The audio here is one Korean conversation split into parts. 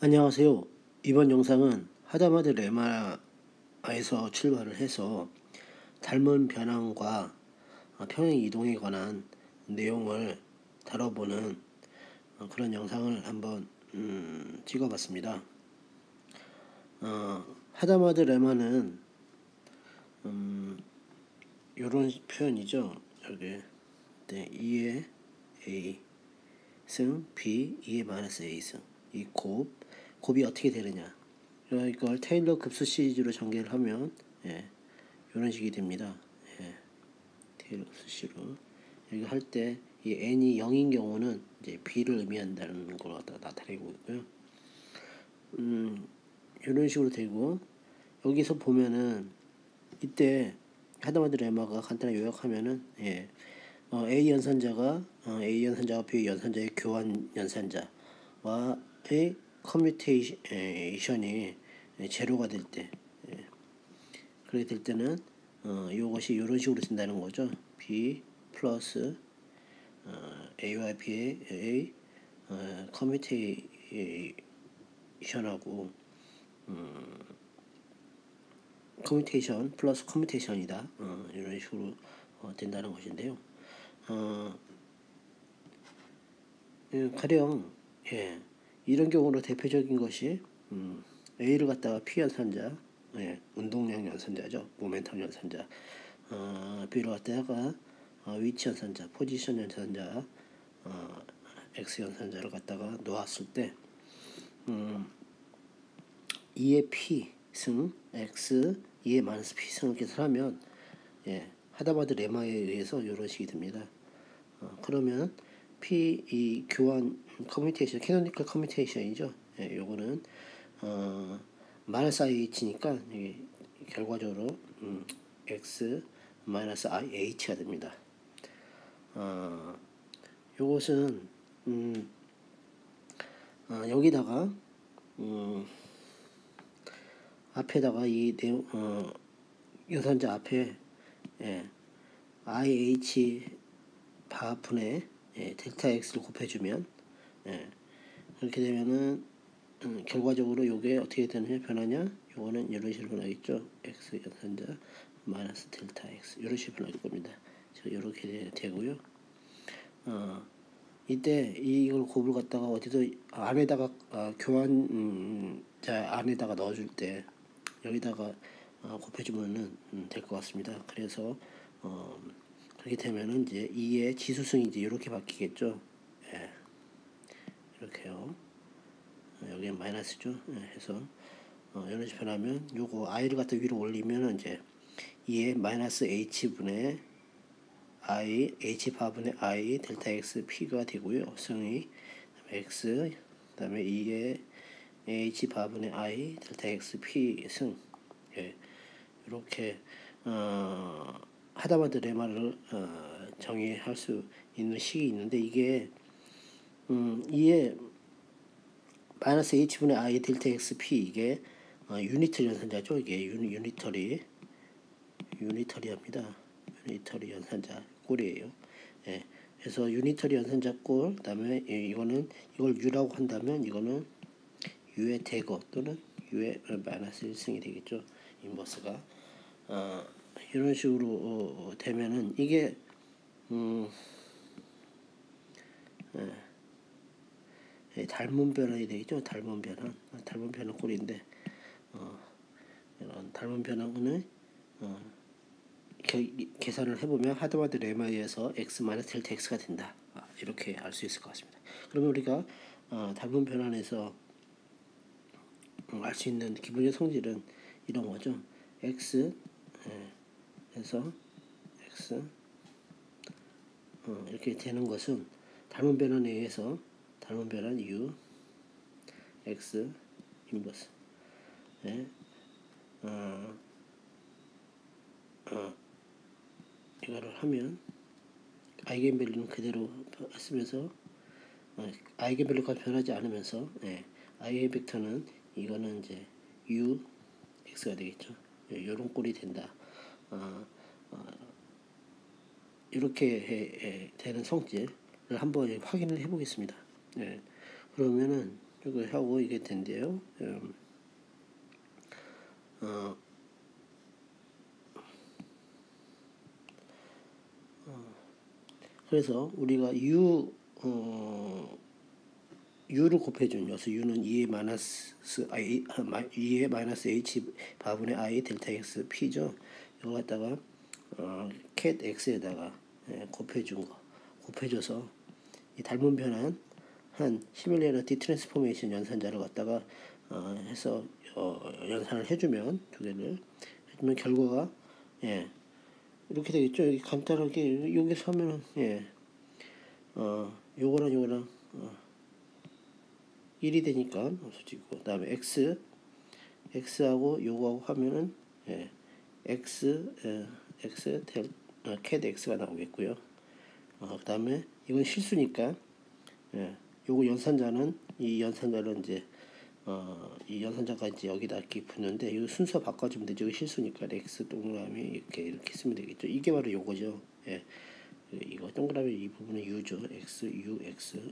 안녕하세요. 이번 영상은 하다마드 레마에서 출발을 해서 닮은 변환과 평행 이동에 관한 내용을 다뤄보는 그런 영상을 한번 찍어봤습니다. 하다마드 레마는 이런 표현이죠. 여기 네, 2의 A 승 B 2의 마이너스 A 승 이 곱이 어떻게 되느냐, 이걸 테일러 급수 시리즈로 전개를 하면 이런 식이 됩니다. 테일러 급수 시로 여기 할 때 이 n이 0인 경우는 이제 b를 의미한다는 걸 나타내고 있고요. 이런 식으로 되고, 여기서 보면은 이때 하다마드 레마가 간단히 요약하면은 A 연산자가 B 연산자의 교환 연산자와의 커뮤테이션이 제로가 될 때, 그렇게 될 때는 이것이 이런 식으로 된다는 거죠. B 플러스 A와 B의 커뮤테이션하고 커뮤테이션 플러스 커뮤테이션이다. 이런 식으로 된다는 것인데요. 가령 이런 경우로 대표적인 것이 A를 갖다가 P 연산자, 운동량 연산자죠, 모멘텀 연산자, B를 갖다가 위치 연산자, 포지션 연산자, X 연산자를 갖다가 놓았을 때 2의 P 승 X 2의 마이너스 P 승을 계산하면 하다마드 레마에 의해서 이런 식이 됩니다. 그러면 P 이 교환 커뮤니케이션, 캐노니컬 커뮤니케이션이죠. 요거는 마이너스 IH니까 결과적으로 X 마이너스 IH가 됩니다. 요것은 여기다가 앞에다가 이 내용 연산자 앞에 IH 바분의 델타 X를 곱해주면 그렇게 되면은 결과적으로 요게 어떻게 되느냐, 변하냐, 요거는 이런 식으로 변하겠죠. X 연산자 마이너스 델타 X 이런 식으로 변할 겁니다. 이렇게 되고요. 이때 이걸 곱을 갖다가 어디서 안에다가 교환자 안에다가 넣어줄 때 여기다가 곱해주면은 될 것 같습니다. 그래서 그렇게 되면은 이제 2의 지수승이 이제 이렇게 바뀌겠죠. 이렇게요. 여기는 마이너스죠. 해서 이런 식으로 변하면 요거 i를 갖다 위로 올리면 이제 2의 마이너스 h분의 i h 바분의 i 델타 x p가 되고요. 승이 x 그다음에 2의 h 바분의 i 델타 x p 승 이렇게 하다마드 레마를 정의할 수 있는 식이 있는데, 이게 2의 마이너스 h분의 i 델타 x p 이게 유니터리 연산자죠. 이게 유니터리합니다. 유니터리 연산자 꼴이에요. 그래서 유니터리 연산자 꼴, 그다음에 이거는 이걸 u라고 한다면 이거는 u의 대거 또는 u의 마이너스 1승이 되겠죠. 인버스가 이런 식으로 되면은 이게 닮은 변환이 되겠죠. 닮은 변환 꼴인데, 이런 닮은 변환은 계산을 해보면 하다마드 레마에 의해서 x 마이너스 델타 x가 된다. 이렇게 알 수 있을 것 같습니다. 그러면 우리가 닮은 변환에서 알 수 있는 기본적 성질은 이런 거죠. x 해서 x 이렇게 되는 것은 닮은 변환에 의해서 닮은 변환 u x 인버스 이거를 하면 아이겐밸류는 그대로 쓰면서 아이겐밸류가 변하지 않으면서 아이겐 벡터는 이거는 이제 u x가 되겠죠. 이런 꼴이 된다. 이렇게 되는 성질을 한번 확인을 해보겠습니다. 그러면은 이거 하고 이게 된대요. 그래서 우리가 u를 곱해준 여기서 u는 2의 마이너스 i 2의 마이너스 h 바분의 i 델타 x p죠. 이거 갖다가 cat x에다가 곱해준 거 곱해줘서 이 닮은 변한 한 시뮬레이터티 트랜스포메이션 연산자를 갖다가 해서 연산을 해주면 두 개를 해주면 결과가 이렇게 되겠죠. 여기 간단하게 여기서 하면은 요거랑 1이 되니까 솔직히 그 다음에 x하고 요거하고 하면은 x cat x가 나오겠고요. 그 다음에 이건 실수니까 요거 연산자는 이 연산자를 이제 이 연산자가 이제 여기다 이렇게 붙는데 이 순서 바꿔주면 되죠. 이거 실수니까 x 동그라미 이렇게 쓰면 되겠죠. 이게 바로 요거죠. 이거 동그라미 이 부분은 u죠. x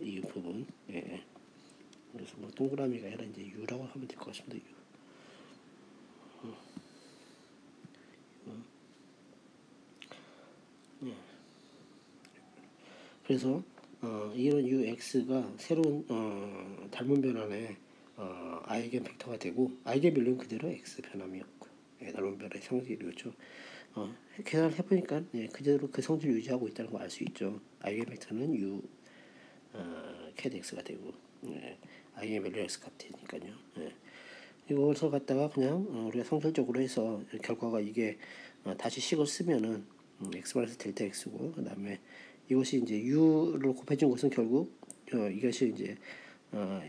이 부분. 그래서 뭐 동그라미가 아니라 이제 u라고 하면 될 것 같습니다. 그래서 이런 ux가 새로운 닮은 변환의 아이겐 벡터가 되고 아이겐 밸류는 그대로 x 변함이었고 닮은 변환의 성질이었죠. 계산을 해보니까 그대로 그 성질 유지하고 있다는 걸 알 수 있죠. 아이겐 벡터는 u cat x가 되고 아이겐 밸류 x 값이니까요. 이것을 갖다가 그냥 우리가 성질적으로 해서 결과가 이게 다시 식을 쓰면은 x 마이너스 델타 x고 그 다음에 이것이 이제 u를 곱해준 것은 결국 이것이 이제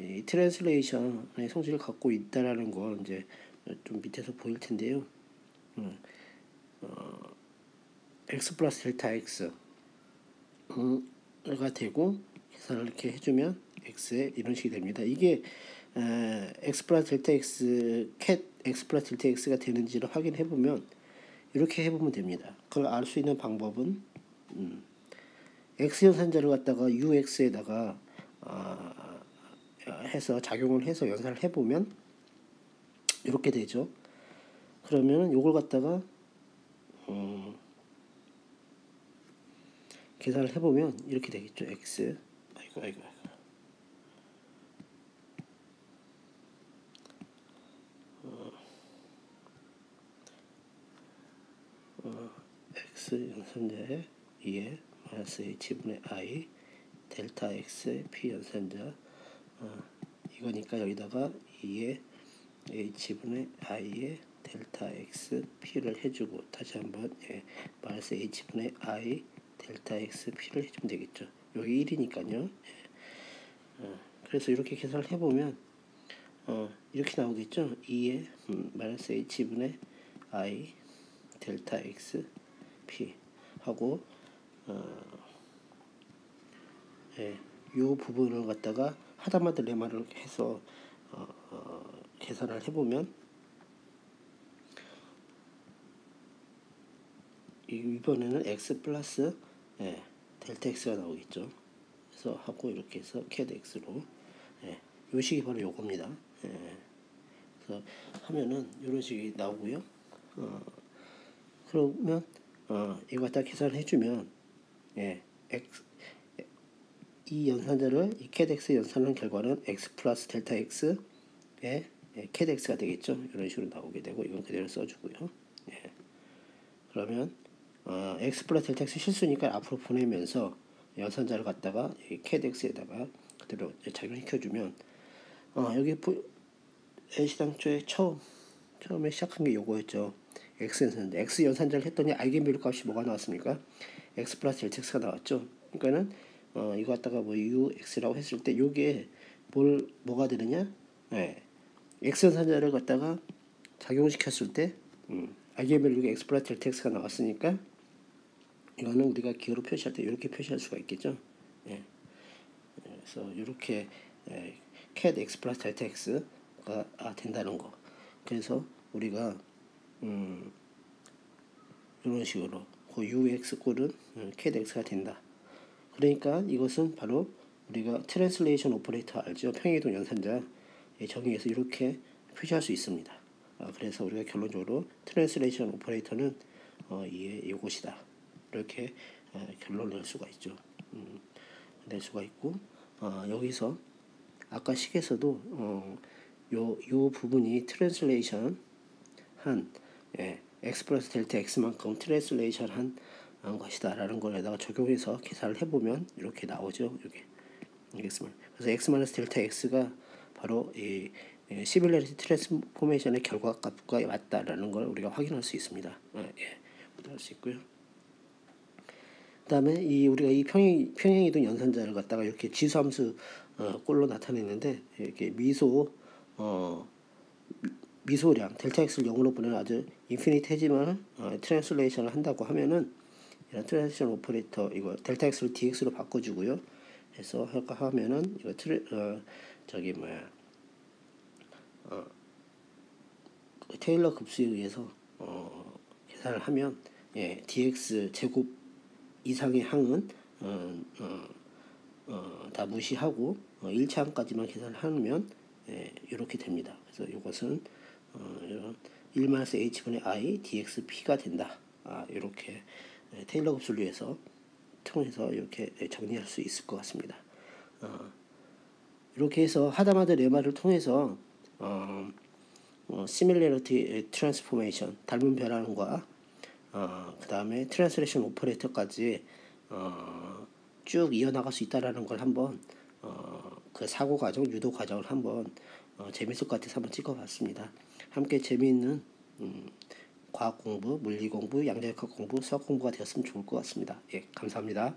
이 트랜슬레이션의 성질을 갖고 있다라는 걸 이제 좀 밑에서 보일 텐데요. x 플러스 델타 x가 되고 계산을 이렇게 해주면 x에 이런 식이 됩니다. 이게 x 플러스 델타 x cat x 플러스 델타 x가 되는지를 확인해 보면 이렇게 해보면 됩니다. 그걸 알 수 있는 방법은 x 연산자를 갖다가 ux에다가 해서 작용을 해서 연산을 해보면 이렇게 되죠. 그러면 이걸 갖다가 계산을 해보면 이렇게 되겠죠. x 아이고 x 연산자에 2에 마이너스 h분의 i 델타 x p 연산자 이거니까 여기다가 2에 h분의 i에 델타 x p를 해주고 다시 한번 마이너스 h분의 i 델타 x p를 해주면 되겠죠. 여기 1이니까요. 그래서 이렇게 계산을 해보면 이렇게 나오겠죠. 2에 마이너스 h분의 i 델타 x p 하고 이 부분을 갖다가 하다마다 레마를 해서 계산을 해보면 이번에는 x 플러스 델타 x가 나오겠죠. 그래서 하고 이렇게 해서 cat x로 요 식이 바로 요겁니다. 그래서 하면은 이런 식이 나오고요. 그러면 이거 갖다 계산을 해주면 이 연산자를 이 cat x 연산한 결과는 x 플러스 델타 x의 cat x가 되겠죠. 이런 식으로 나오게 되고 이건 그대로 써주고요. 그러면 x 플러스 델타 x 실수니까 앞으로 보내면서 연산자를 갖다가 이 cat x에다가 그대로 작용시켜주면 여기 애시당초에 처음에 시작한 게 요거였죠. x 연산자. x 연산자를 했더니 아이겐밸류 값이 뭐가 나왔습니까? x 플러스 델타 x가 나왔죠. 그러니까는 이거 갖다가 뭐 ux라고 했을 때 요게 뭐가 되느냐? x 연산자를 갖다가 작용시켰을 때 아이겐밸류가 x 플러스 델타 x가 나왔으니까 이거는 우리가 기호로 표시할 때 이렇게 표시할 수가 있겠죠. 그래서 이렇게 cat x 플러스 델타 x가 된다는 거. 그래서 우리가 이런 식으로 그 ux 꼴은 cat x가 된다. 그러니까 이것은 바로 우리가 트랜슬레이션 오퍼레이터 알죠? 평행이동 연산자 정의에서 이렇게 표시할 수 있습니다. 그래서 우리가 결론적으로 트랜슬레이션 오퍼레이터는 이것이다. 이렇게 결론을 낼 수가 있죠. 낼 수가 있고 여기서 아까 식에서도 요 부분이 트랜슬레이션 한 x 플러스 델타 x만큼 트랜슬레이션 한 것이다라는 거에다가 적용해서 계산을 해보면 이렇게 나오죠. 이렇게 그래서 x 마이너스 델타 x가 바로 이 시뮬레이티 트랜스포메이션의 결과값과 맞다라는 걸 우리가 확인할 수 있습니다. 확인할 수 있고요. 그다음에 우리가 이 평행이동 연산자를 갖다가 이렇게 지수함수 꼴로 나타냈는데 이렇게 미소량 델타 x를 0으로 보내는 아주 인피니테지멀 트랜슬레이션을 한다고 하면은 이런 트랜슬레이션 오퍼레이터 이거 델타 x를 dx로 바꿔주고요. 해서 하면은 이거 테일러 급수에 의해서 계산을 하면 dx 제곱 이상의 항은 다 무시하고 1차항까지만 계산을 하면 이렇게 됩니다. 그래서 이것은 이런 1-h분의 i dxp가 된다. 이렇게 테일러 급수를 위해서 통해서 이렇게 정리할 수 있을 것 같습니다. 이렇게 해서 하다마다 레마를 통해서 시밀러리티 트랜스포메이션 닮은 변환과 그 다음에 트랜슬레이션 오퍼레이터까지 쭉 이어나갈 수 있다라는 걸 한번 그 사고 과정, 유도 과정을 한번 재밌을 것 같아서 한번 찍어봤습니다. 함께 재미있는 과학 공부, 물리 공부, 양자역학 공부, 수학 공부가 되었으면 좋을 것 같습니다. 감사합니다.